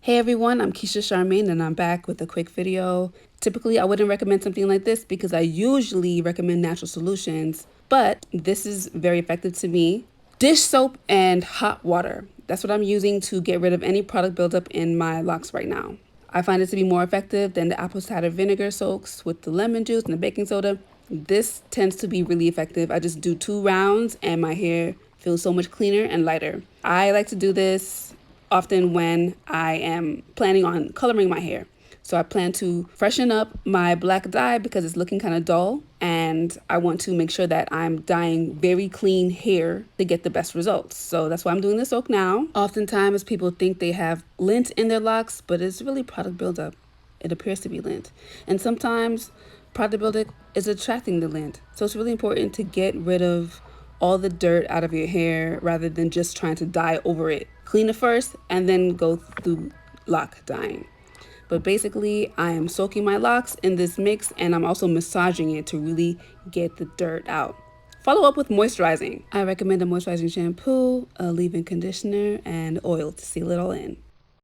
Hey everyone, I'm Keisha Charmaine and I'm back with a quick video. Typically, I wouldn't recommend something like this because I usually recommend natural solutions, but this is very effective to me. Dish soap and hot water. That's what I'm using to get rid of any product buildup in my locks right now. I find it to be more effective than the apple cider vinegar soaks with the lemon juice and the baking soda. This tends to be really effective. I just do 2 rounds and my hair feels so much cleaner and lighter. I like to do this often when I am planning on coloring my hair. So I plan to freshen up my black dye because it's looking kind of dull, and I want to make sure that I'm dyeing very clean hair to get the best results. So that's why I'm doing this soak now. Oftentimes people think they have lint in their locks, but it's really product buildup. It appears to be lint. And sometimes product buildup is attracting the lint. So it's really important to get rid of all the dirt out of your hair rather than just trying to dye over it. Clean it first and then go through lock dyeing. But basically, I am soaking my locks in this mix and I'm also massaging it to really get the dirt out. Follow up with moisturizing. I recommend a moisturizing shampoo, a leave-in conditioner, and oil to seal it all in.